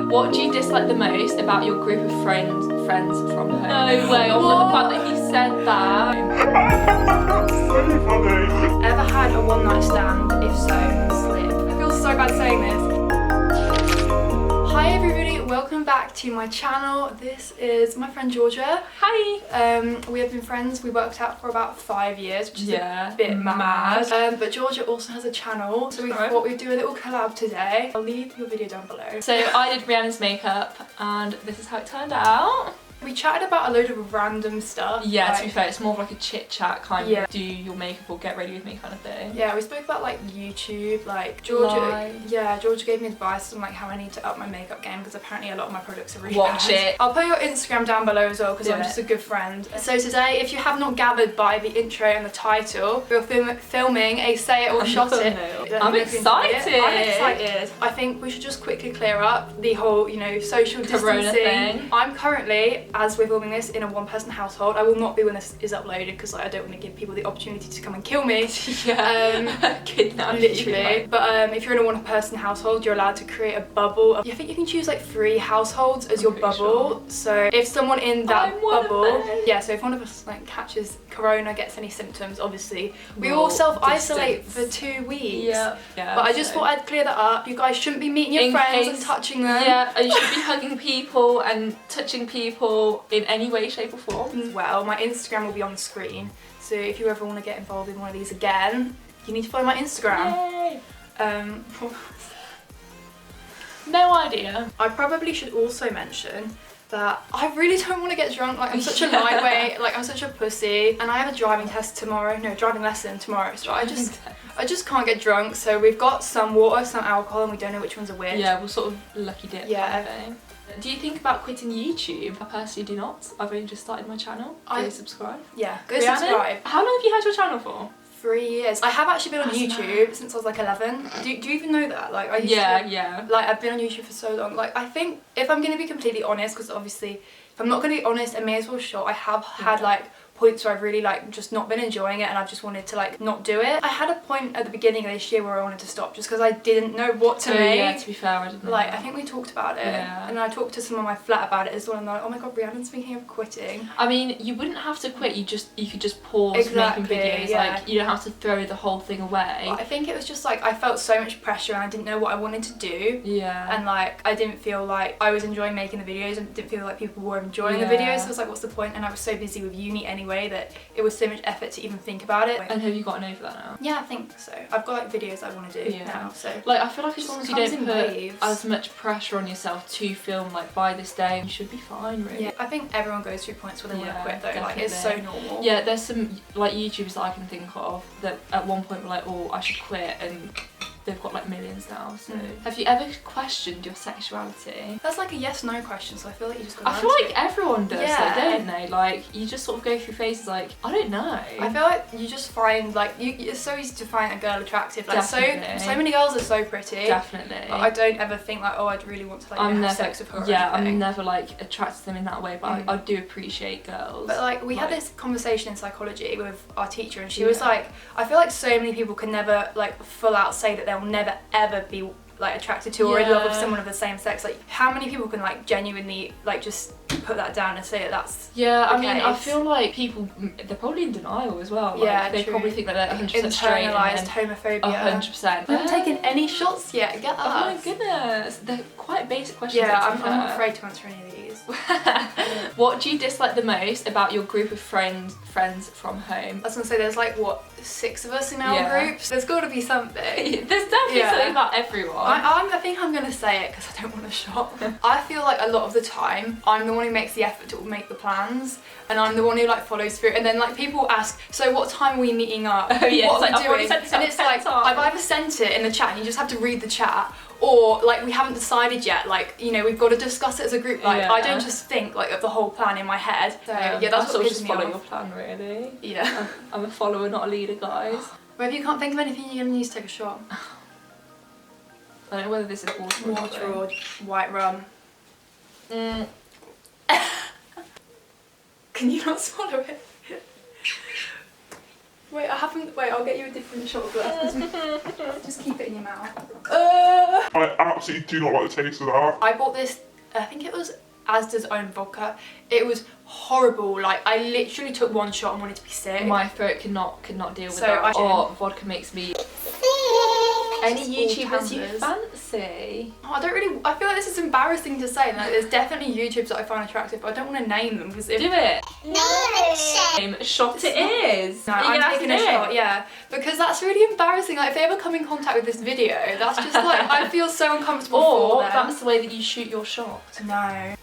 What do you dislike the most about your group of friends from home? No way, on the fact that he said that. So funny. Ever had a one night stand? If so, slip. I feel so bad saying this. Hi everybody, welcome back to my channel. This is my friend Georgia. Hi. We have been friends. We worked out for about 5 years, which is a bit mad. But Georgia also has a channel, so we thought we'd do a little collab today. I'll leave your video down below. So I did Rhiannon's makeup and this is how it turned out. We chatted about a load of random stuff. Yeah, like, to be fair, it's more of like a chit chat kind of do your makeup or get ready with me kind of thing. Yeah, we spoke about like YouTube, like Georgia. Yeah, Georgia gave me advice on like how I need to up my makeup game because apparently a lot of my products are really Watch bad. it. I'll put your Instagram down below as well because I'm just a good friend. So today, if you have not gathered by the intro and the title, we're filming a Say It or Shot It. I'm excited. I'm excited. I think we should just quickly clear up the whole, social Corona distancing thing. I'm currently, as we're filming this, in a one-person household. I will not be when this is uploaded because I don't want to give people the opportunity to come and kill me. Kidnap literally. But if you're in a one-person household, you're allowed to create a bubble. I think you can choose like 3 households as your bubble. Sure. So if someone in that bubble, so if one of us like catches corona, gets any symptoms, obviously we all self-isolate for 2 weeks. Yeah. But I just thought I'd clear that up. You guys shouldn't be meeting your friends and touching them. Yeah, and you should be hugging people and touching people in any way, shape or form. Well, my Instagram will be on the screen, so if you ever want to get involved in one of these again, you need to follow my Instagram. Yay. No idea. I probably should also mention that I really don't want to get drunk. Like, I'm such a lightweight, like I'm such a pussy, and I have a driving lesson tomorrow, so I just can't get drunk. So we've got some water, some alcohol, and we don't know which ones are which. Yeah, we'll sort of lucky dip. Yeah. Kind of thing. Do you think about quitting YouTube? I personally do not. I've only just started my channel. Go subscribe. Yeah, go Rhiannon, subscribe. how long have you had your channel for? 3 years. I have actually been on YouTube since I was like 11. Do you even know that? Like, I used to, like, I've been on YouTube for so long. Like, I think if I'm going to be completely honest, because obviously if I'm not going to be honest, I may as well show I have had like points where I've really like just not been enjoying it and I've just wanted to like not do it. I had a point at the beginning of this year where I wanted to stop just because I didn't know what to make. Yeah, to be fair, I didn't know. Like, I think we talked about it, and I talked to someone on my flat about it as well, and they're like, oh my god, Rhiannon's thinking of quitting. I mean, you wouldn't have to quit, you could just pause making videos, like, you don't have to throw the whole thing away. But I think it was just like, I felt so much pressure and I didn't know what I wanted to do. Yeah. And like, I didn't feel like I was enjoying making the videos and didn't feel like people were enjoying the videos, so I was like, what's the point? And I was so busy with uni anyway that it was so much effort to even think about it. And have you gotten over that now? Yeah, I think so. I've got like videos I want to do now, so. Like, I feel like as long as you don't put waves. as much pressure on yourself to film like by this day, you should be fine, really. Yeah, I think everyone goes through points where they want to quit though, definitely. like it's so normal. Yeah, there's some like YouTubers that I can think of that at one point were like, oh, I should quit, and they've got like millions now. So have you ever questioned your sexuality? That's like a yes/no question, so I feel like you just go. I feel like everyone does, like, don't they? Like, you just sort of go through phases like, I don't know. I feel like you just find like it's so easy to find a girl attractive. Like so many girls are so pretty. Definitely. But I don't ever think like, oh, I'd really want to like have sex with her. Yeah, I'm never like attracted to them in that way, but I do appreciate girls. But like we had this conversation in psychology with our teacher, and she was like, I feel like so many people can never like full out say that they'll never ever be like attracted to or in love with someone of the same sex. Like, how many people can like genuinely like just put that down and say that that's I mean, I feel like people, they're probably in denial as well. Like, they probably think that they're 100% straight. Internalised homophobia. 100%. We haven't taken any shots yet. Get us. Oh my goodness, they're quite basic questions. Yeah, I'm not afraid to answer any of these. What do you dislike the most about your group of friends from home? I was gonna say, there's like what, 6 of us in our groups. There's got to be something. There's definitely something about everyone. I think I'm gonna say it because I don't want to shop. I feel like a lot of the time I'm the one who makes the effort to make the plans, and I'm the one who like follows through. And then like people ask, so what time are we meeting up? Oh yeah, what it's are we like, doing? And it's like I've either sent it in the chat and you just have to read the chat, or like we haven't decided yet, like, we've got to discuss it as a group. Like I don't just think like of the whole plan in my head. So yeah, that's what pisses me off. Follow your plan, really. Yeah. I'm a follower, not a leader, guys. Well, if you can't think of anything, you're gonna need to take a shot. I don't know whether this is water or white rum. Can you not swallow it? Wait, I haven't. Wait, I'll get you a different shot of glass. Just keep it in your mouth. I absolutely do not like the taste of that. I bought this, I think it was Asda's own vodka. It was horrible. Like, I literally took one shot and wanted to be sick. My throat could not deal with So that. Or vodka makes me. Any YouTubers you Tampers. fancy? Oh, I feel like this is embarrassing to say. Like, there's definitely YouTubers that I find attractive, but I don't want to name them because Do it. Name shot it is. No, You're I'm gonna taking have a to do shot, yeah. Because that's really embarrassing. Like, if they ever come in contact with this video, that's just like, I feel so uncomfortable Or for them. that's the way that you shoot your shot. No.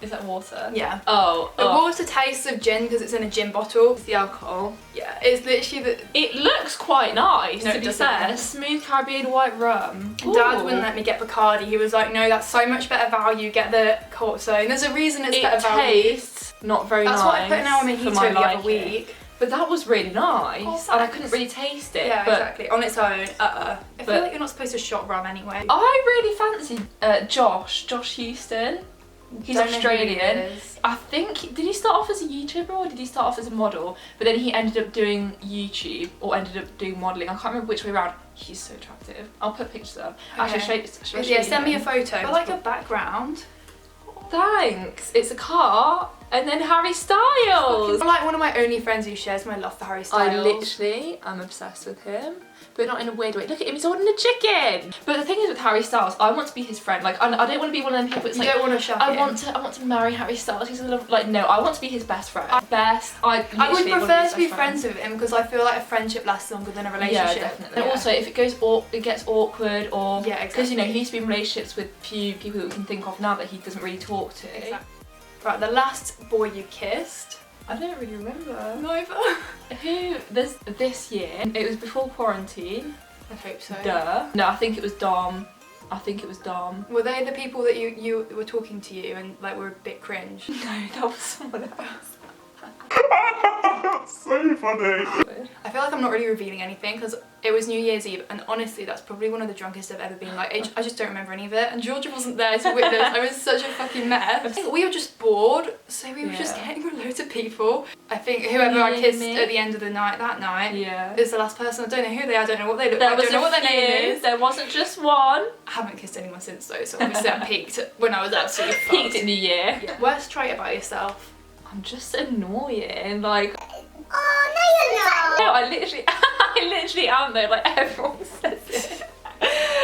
Is that water? Yeah. Oh. The water tastes of gin because it's in a gin bottle. It's the alcohol. Yeah, it's literally the... It looks quite nice, No, to it be doesn't. fair. Smooth Caribbean white rum. Dad Ooh. wouldn't let me get Bacardi. He was like, no, that's so much better value. Get the Corso. And there's a reason it's better It value. tastes not very That's nice. what I put in our for mojito my the other liking. week. But that was really nice. Oh, and I thanks. couldn't really taste it. Yeah, but exactly. On its own, I feel But- like you're not supposed to shot rum anyway. I really fancied Josh Houston. He's Don't know who Australian. he is. I think, did he start off as a YouTuber or did he start off as a model? But then he ended up doing YouTube or ended up doing modelling. I can't remember which way around. He's so attractive. I'll put pictures up. Actually, show Yeah, you send me a him? photo. I like your background. Thanks. It's a car and then Harry Styles. I'm like one of my only friends who shares my love for Harry Styles. I literally am obsessed with him, but not in a weird way. Look at him, he's holding a chicken. But the thing is with Harry Styles, I want to be his friend. Like, I don't want to be one of them people. It's You like, don't want to shove I him. want to marry Harry Styles. He's a little like no. I want to be his best friend. I would literally want prefer his to be best friends with him because I feel like a friendship lasts longer than a relationship. Yeah, definitely. And also, if it gets awkward or Yeah, because you know exactly. he used to be in relationships with few people that we can think of now that he doesn't really talk to. Exactly. Right, the last boy you kissed. I don't really remember. Neither. Who this year? It was before quarantine. I hope so. Duh. No, I think it was Dom. Were they the people that you were talking to you and like were a bit cringe? No, that was someone else. That's so funny. I feel like I'm not really revealing anything because it was New Year's Eve and honestly that's probably one of the drunkest I've ever been. Like I just don't remember any of it and Georgia wasn't there to witness. I was such a fucking mess. I think we were just bored so we were just getting with loads of people. I think whoever I kissed at the end of the night that night is the last person. I don't know who they are, I don't know what they look like, I don't know what their name is. There wasn't just one. I haven't kissed anyone since though, so obviously I peaked when I was absolutely fucked. Peaked in the year. Yeah. Worst trait about yourself? I'm just annoying, like. Oh, no, you're not. No, I literally am though. Like everyone says it.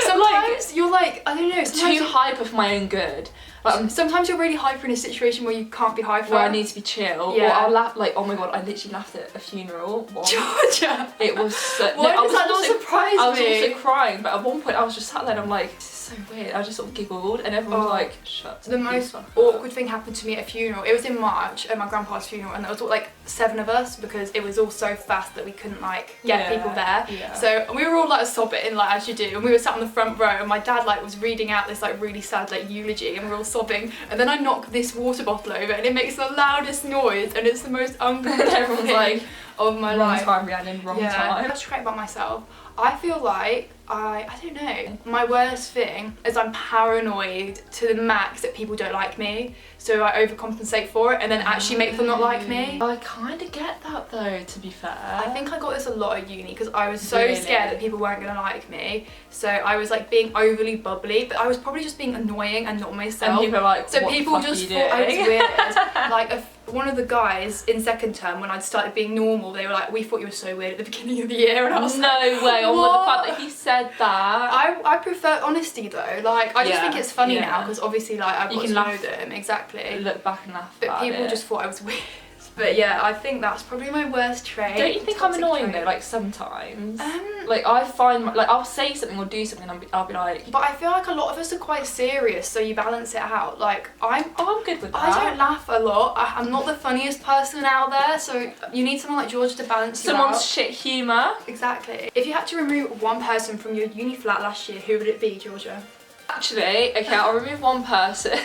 Sometimes you're like, I don't know, Too hyper for my own good. Like, sometimes you're really hyper in a situation where you can't be hyper. where I need to be chill. Yeah. Or I'll laugh like, oh my god, I literally laughed at a funeral once. Georgia! It was so. Why I does that not surprise me? I was also crying, but at one point I was just sat there and I'm like, this is so weird. I just sort of giggled and everyone was like, shut The most awkward thing happened to me at a funeral. It was in March at my grandpa's funeral and there was like 7 of us because it was all so fast that we couldn't like get people there. Yeah. So we were all like sobbing like as you do and we were sat on the front row and my dad like was reading out this like really sad like eulogy and we were all sobbing and then I knock this water bottle over and it makes the loudest noise and it's the most uncomfortable Everyone's thing like, of my wrong life. time, Rhiannon, wrong time. That's trait about myself. I feel like I don't know. My worst thing is I'm paranoid to the max that people don't like me. So I overcompensate for it and then actually make them not like me. I kind of get that though, to be fair. I think I got this a lot at uni because I was so Really? scared that people weren't going to like me. So I was like being overly bubbly, but I was probably just being annoying and not myself. And people are like, so what people the fuck just are you thought I was doing? weird. Like one of the guys in second term when I'd started being normal, they were like, we thought you were so weird at the beginning of the year. And I was no like, way. Oh my, the what? fact that he said that. I prefer honesty though. Like I just Yeah, think it's funny yeah. now because obviously like I've You got can to know laugh. them exactly. Look back and laugh But about people it. just thought I was weird. But yeah, I think that's probably my worst trait. Don't you think I'm Toxic annoying trait. though? Like sometimes. Like I find like I'll say something or do something and I'll be like. But I feel like a lot of us are quite serious, so you balance it out. Like I'm good with that. I don't laugh a lot. I'm not the funniest person out there, so you need someone like George to balance you out. Someone's shit humour. Exactly. If you had to remove one person from your uni flat last year, who would it be, Georgia? Actually, okay, I'll remove one person.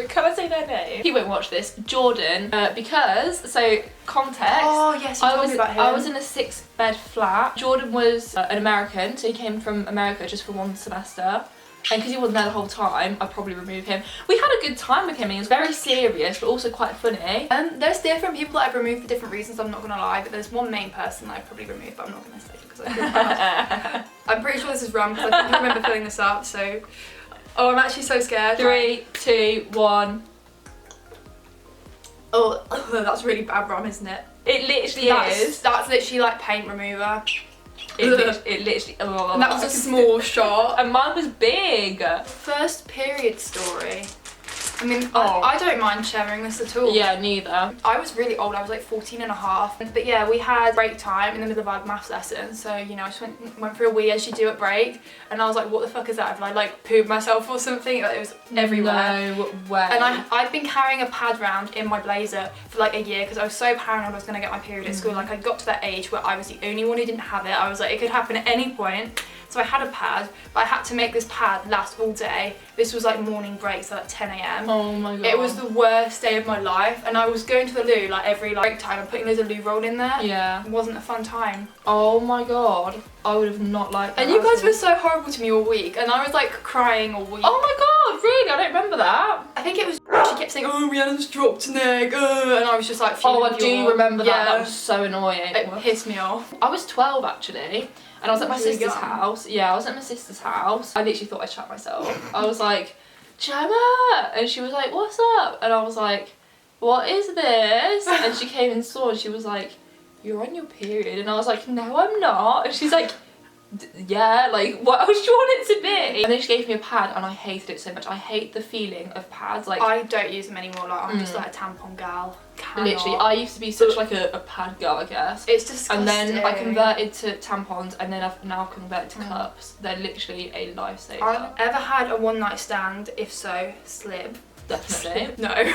Can I say their name? He won't watch this. Jordan, because, so, context. Oh yes, you told me about him. I was in a 6-bed flat. Jordan was an American, so he came from America just for 1 semester. And because he wasn't there the whole time, I'd probably remove him. We had a good time with him and he was very serious but also quite funny. There's different people that I've removed for different reasons, I'm not gonna lie, but there's one main person that I've probably removed, but I'm not gonna say because I feel bad. I'm pretty sure this is wrong because I think I remember filling this up, so... Oh, I'm actually so scared. 3, 2, 1. Oh, that's really bad rum, isn't it? It literally is. That's literally like paint remover. It literally oh, and that was a small shot. And mine was big. First period story. I mean, I don't mind sharing this at all. Yeah, neither. I was really old, I was like 14 and a half. But yeah, we had break time in the middle of our maths lesson. So, you know, I just went for a wee as you do at break. And I was like, what the fuck is that? Have I like pooed myself or something? Like, it was everywhere. No way. And I'd been carrying a pad round in my blazer for like a year because I was so paranoid I was going to get my period at school. Like I got to that age where I was the only one who didn't have it. I was like, it could happen at any point. So I had a pad, but I had to make this pad last all day. This was like morning break, so like 10 AM. Oh my god. It was the worst day of my life, and I was going to the loo like every break time and putting loads of loo roll in there. Yeah. It wasn't a fun time. Oh my god. I would have not liked that. And you guys were so horrible to me all week, and I was like crying all week. Oh my god, really? I don't remember that. I think it was she kept saying, oh, Rhiannon's dropped an egg, and I was just like, oh, I do remember that. Yeah. That was so annoying. It pissed me off. I was 12 actually. And I was at my Really sister's young. house. Yeah, I was at my sister's house. I literally thought I'd shat myself. I was like, Gemma! And she was like, what's up? And I was like, what is this? And she came and saw and she was like, you're on your period. And I was like, no, I'm not. And she's like, yeah, like what else do you want it to be? And then she gave me a pad and I hated it so much. I hate the feeling of pads. Like I don't use them anymore. Like I'm just like a tampon gal. Literally, I used to be such like a pad girl, I guess. It's disgusting. And then I converted to tampons and then I've now converted to cups. They're literally a lifesaver. I've ever had a one night stand, if so, slib. Definitely. No.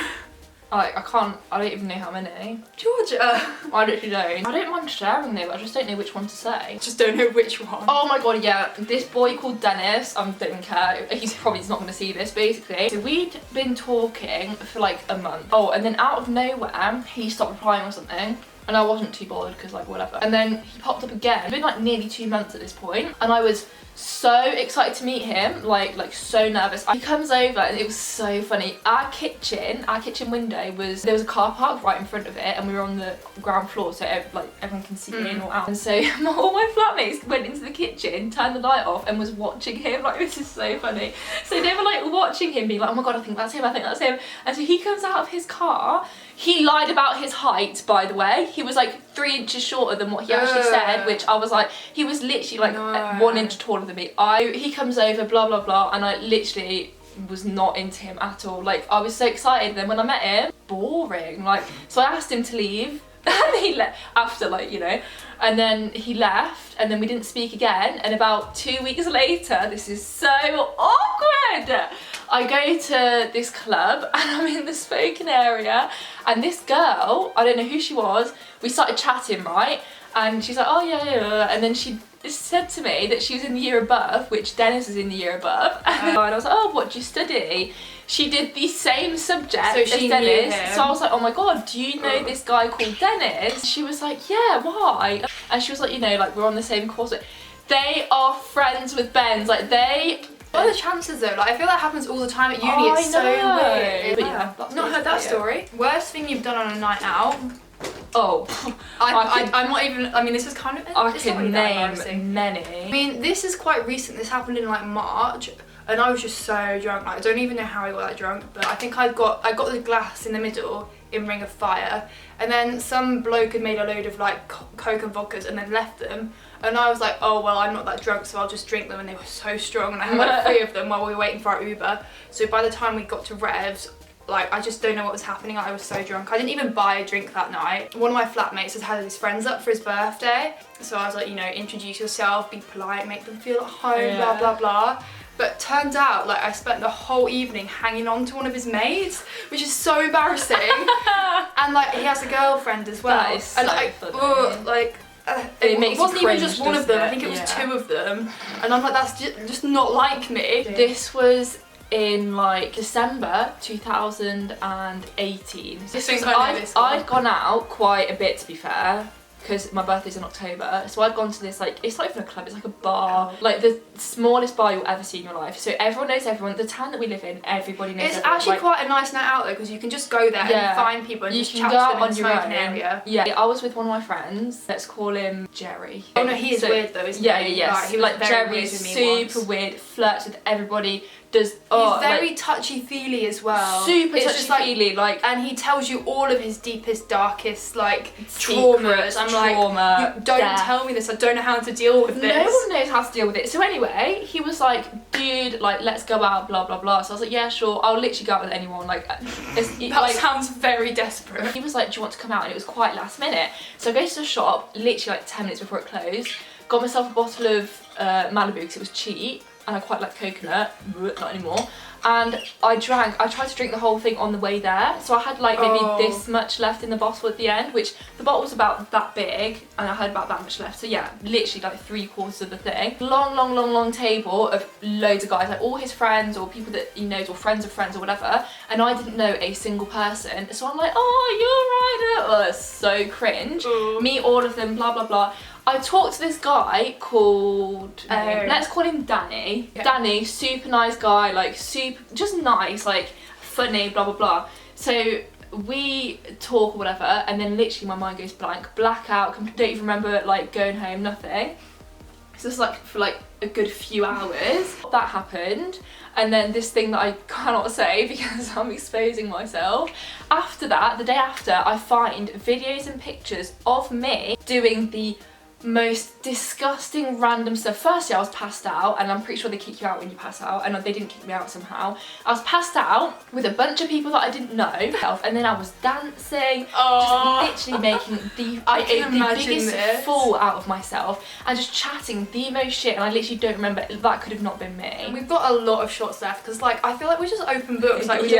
I don't even know how many. Georgia. I literally don't. I don't mind sharing them, I just don't know which one to say. Just don't know which one. Oh my god, yeah. This boy called Dennis, I don't even care. He's probably not going to see this, basically. So we'd been talking for like a month. Oh, and then out of nowhere, he stopped replying or something. And I wasn't too bothered because like whatever. And then he popped up again. It's been like nearly 2 months at this point. And I was so excited to meet him, like so nervous. He comes over and it was so funny. Our kitchen window there was a car park right in front of it and we were on the ground floor so everyone can see in or out. And so all my flatmates went into the kitchen, turned the light off and was watching him. Like this is so funny. So they were like watching him being like, oh my god, I think that's him, I think that's him. And so he comes out of his car. He lied about his height, by the way. He was like 3 inches shorter than what he actually said, which I was like, he was literally like 1 inch taller than me. He comes over, blah, blah, blah, and I literally was not into him at all. Like, I was so excited. Then when I met him, boring. Like, so I asked him to leave. And he left after, like, you know, and then he left and then we didn't speak again. And about 2 weeks later, this is so awkward. I go to this club and I'm in the smoking area and this girl, I don't know who she was, we started chatting, right? And she's like, oh yeah. And then she said to me that she was in the year above, which Dennis is in the year above. And I was like, oh, what do you study? She did the same subject as Dennis. So I was like, oh my god, do you know this guy called Dennis? She was like, yeah, why? And she was like, you know, like we're on the same course. They are friends with Ben's. Like they... What are the chances though? Like I feel that happens all the time at uni. It's so weird. But yeah, that's not heard that story. Worst thing you've done on a night out? Oh, I'm not even. I mean, this is kind of. I can name many. I mean, this is quite recent. This happened in like March, and I was just so drunk. Like I don't even know how I got that drunk, but I think I got the glass in the middle in Ring of Fire, and then some bloke had made a load of like Coke and vodkas and then left them. And I was like, oh well, I'm not that drunk, so I'll just drink them. And they were so strong, and I had like 3 of them while we were waiting for our Uber. So by the time we got to Revs, like I just don't know what was happening. Like, I was so drunk. I didn't even buy a drink that night. One of my flatmates had his friends up for his birthday, so I was like, you know, introduce yourself, be polite, make them feel at home, blah blah blah. But turns out, like, I spent the whole evening hanging on to one of his mates, which is so embarrassing. And like, he has a girlfriend as well. That is so funny. It wasn't even just one of them, I think it was 2 of them. And I'm like, that's just not like me. This was in like December 2018. I'd gone out quite a bit, to be fair, because my birthday's in October. So I'd gone to this, like, it's not even a club, it's like a bar, like the smallest bar you'll ever see in your life. So everyone knows everyone. The town that we live in, everybody knows It's everyone. actually like, quite a nice night out though, because you can just go there and find people and you just can chat go to out them in on the your smoking own. area. Yeah, I was with one of my friends. Let's call him Jerry. Oh no, he is weird though, isn't he? Yeah. Like, he was like very Jerry's weird with me super once. weird, flirts with everybody, does He's very touchy-feely as well. Super It's touchy-feely, like, and he tells you all of his deepest, darkest, like, secrets, traumas. I'm trauma, like, don't tell me this, I don't know how to deal with this. No one knows how to deal with it. So anyway, he was like, dude, like, let's go out, blah, blah, blah. So I was like, yeah, sure, I'll literally go out with anyone. Like, that sounds very desperate. He was like, do you want to come out? And it was quite last minute. So I go to the shop, literally like 10 minutes before it closed, got myself a bottle of Malibu because it was cheap, and I quite like coconut, not anymore. And I tried to drink the whole thing on the way there. So I had like maybe this much left in the bottle at the end, which the bottle was about that big, and I had about that much left. So yeah, literally like 3/4 of the thing. Long table of loads of guys, like all his friends or people that he knows or friends of friends or whatever. And I didn't know a single person. So I'm like, oh, you're right. Oh, it's so cringe. Meet all of them, blah, blah, blah. I talked to this guy called, let's call him Danny. Yeah. Danny, super nice guy, like super, just nice, like funny, blah, blah, blah. So we talk or whatever, and then literally my mind goes blank, blackout, don't even remember like going home, nothing. So it's like for like a good few hours. That happened. And then this thing that I cannot say because I'm exposing myself. After that, the day after, I find videos and pictures of me doing the most disgusting random stuff. Firstly, I was passed out, and I'm pretty sure they kick you out when you pass out, and they didn't kick me out somehow. I was passed out with a bunch of people that I didn't know, and then I was dancing, just literally making the biggest fool out of myself, and just chatting the most shit, and I literally don't remember. That could have not been me. And we've got a lot of shots left, because like I feel like we're just open books. Like we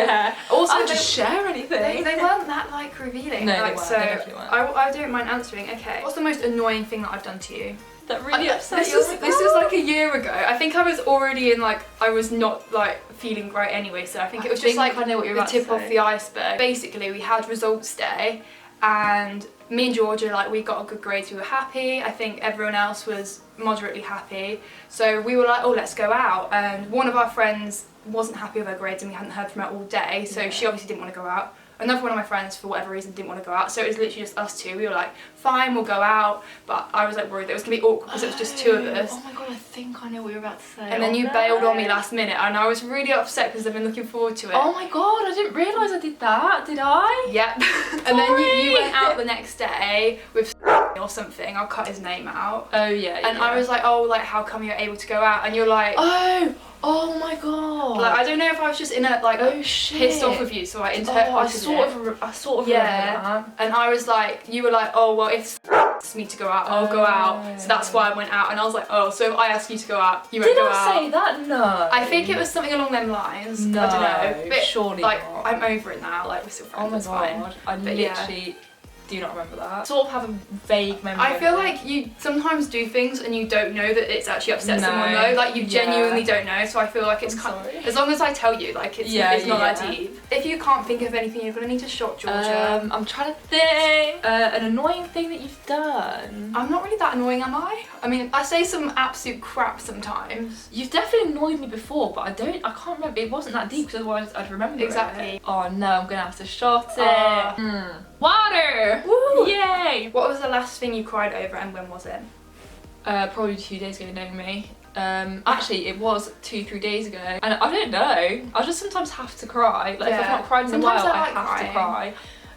also I just share anything. They weren't that like revealing. No, like, they weren't. So they definitely weren't. I don't mind answering. Okay. What's the most annoying thing that I've done to you? That really upset you? This was like a year ago. I think I was already in like, I was not like feeling great anyway, so I think it was just like I know what you're about the tip to say. of the iceberg. Basically, we had results day, and me and Georgia, like, we got a good grade, so we were happy. I think everyone else was moderately happy. So we were like, oh, let's go out. And one of our friends wasn't happy with her grades, and we hadn't heard from her all day, so she obviously didn't want to go out. Another one of my friends, for whatever reason, didn't want to go out, so it was literally just us two. We were like, fine, we'll go out, but I was like worried that it was going to be awkward because it was just two of us. Oh my god, I think I know what you're about to say. And then you bailed on me last minute, and I was really upset because I've been looking forward to it. Oh my god, I didn't realise I did that, did I? Yep. And then you went out the next day with or something, I'll cut his name out. Oh yeah, And I was like, oh, like, how come you're able to go out? And you're like, oh my god. Like, I don't know if I was just in a, like, pissed off with you, so I interpreted I sort of remember that. And I was like, you were like, oh, well, if me to go out, I'll go out. So that's why I went out, and I was like, oh, so if I ask you to go out, you won't go out. Did I say that? No. I think it was something along them lines. No, I don't know. But, surely like, not. I'm over it now, like, we're still friends, it's fine. I literally do not remember that. Sort of have a vague memory. I feel like you sometimes do things and you don't know that it's actually upset someone though. Like, you genuinely don't know, so I feel like it's kind of, as long as I tell you, like, it's not that deep. If you can't think of anything, you're gonna need to shot, Georgia. I'm trying to think. An annoying thing that you've done. I'm not really that annoying, am I? I mean, I say some absolute crap sometimes. You've definitely annoyed me before, but I can't remember. It wasn't that deep, because otherwise I'd remember Exactly. it. Oh no, I'm gonna have to shot it. Water! Woo! Yay! What was the last thing you cried over, and when was it? Probably 2 days ago, knowing me. Actually, it was 2-3 days ago, and I don't know. I just sometimes have to cry. Like, if I've not cried in a while, I have to cry.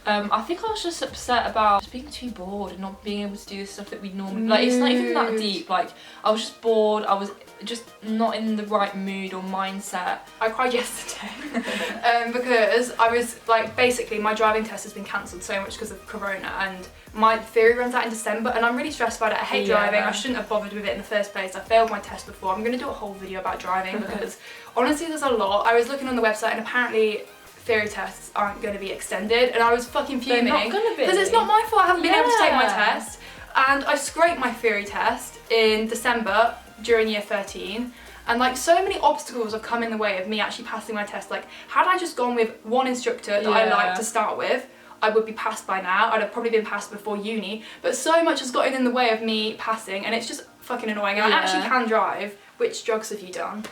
I think I was just upset about just being too bored and not being able to do the stuff that we normally like. It's not even that deep. Like, I was just bored. I was just not in the right mood or mindset. I cried yesterday because I was like, basically my driving test has been cancelled so much because of Corona, and my theory runs out in December, and I'm really stressed about it. I hate driving. I shouldn't have bothered with it in the first place. I failed my test before. I'm going to do a whole video about driving because honestly there's a lot. I was looking on the website, and apparently theory tests aren't going to be extended, and I was fucking fuming. They're not going to be. Because it's not my fault I haven't been able to take my test. And I scraped my theory test in December during year 13, and like, so many obstacles have come in the way of me actually passing my test. Like, had I just gone with one instructor that I liked to start with, I would be passed by now. I'd have probably been passed before uni, but so much has gotten in the way of me passing, and it's just fucking annoying. And I actually can drive. Which drugs have you done?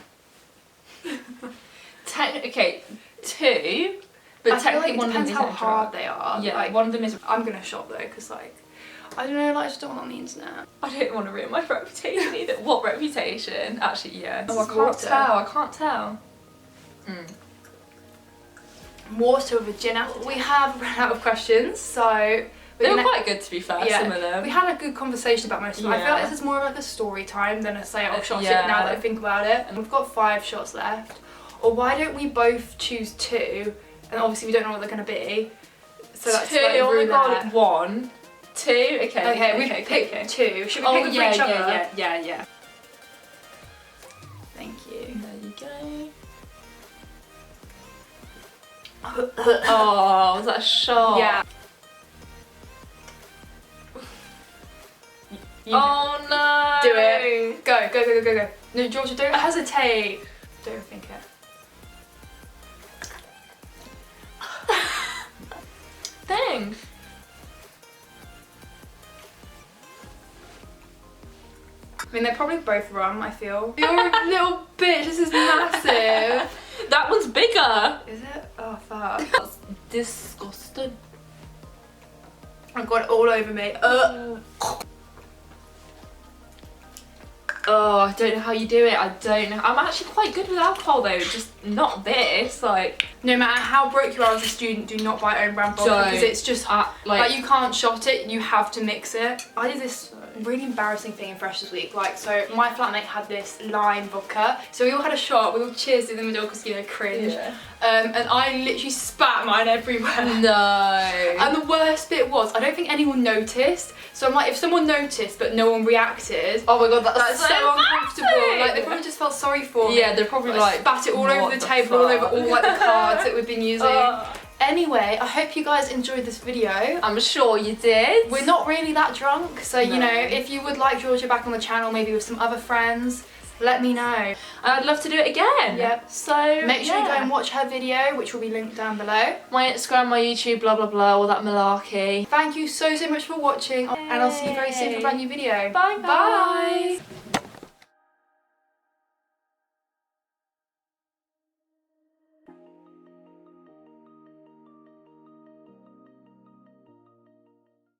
Okay, 2, but I feel technically like one it of them depends is how hard they are. Yeah, like, one of them is. I'm gonna shop though, because like, I don't know, like, I just don't want on the internet. I don't want to ruin my reputation either. What reputation? Actually, yes. Oh, I can't tell. Water with a gin apple. We have run out of questions, so they were quite good, to be fair, some of them. We had a good conversation about most of them. I feel like this is more of like a story time than a say, oh, shot it now that I think about it. And we've got 5 shots left. Or why don't we both choose 2? And obviously we don't know what they're going to be. So that's 2, like oh my roulette. god, 1, 2, okay. Okay, we've picked 2. Should we pick them for each other? Yeah. Thank you. There you go. Oh, was that a shot? Yeah. Oh no! Do it. Go. No, Georgia, don't hesitate. Don't think it. Thanks. I mean, they're probably both rum, I feel. You're a little bitch, this is massive. That one's bigger. Is it? Oh, fuck. That's disgusting. I got it all over me. Oh, I don't know how you do it. I don't know. I'm actually quite good with alcohol though, just not this. Like, no matter how broke you are as a student, do not buy own brand vodka because it's just like you can't shot it. You have to mix it. I did this really embarrassing thing in Fresh this week. Like, so my flatmate had this lime vodka, so we all had a shot. We all cheersed in the middle because, you know, cringe. Yeah. And I literally spat mine everywhere. No. And the worst bit was, I don't think anyone noticed. So I'm like, if someone noticed but no one reacted, oh my god, that's so uncomfortable. Like, they probably just felt sorry for me. Yeah, they're probably like spat it all over the table, all over all like the cards that we've been using. Anyway, I hope you guys enjoyed this video. I'm sure you did. We're not really that drunk, so you know, if you would like Georgia back on the channel, maybe with some other friends, let me know. I'd love to do it again. Yep. So make sure you go and watch her video, which will be linked down below. My Instagram, my YouTube, blah blah blah, all that malarkey. Thank you so much for watching, and I'll see you very soon for a brand new video. Bye. Bye.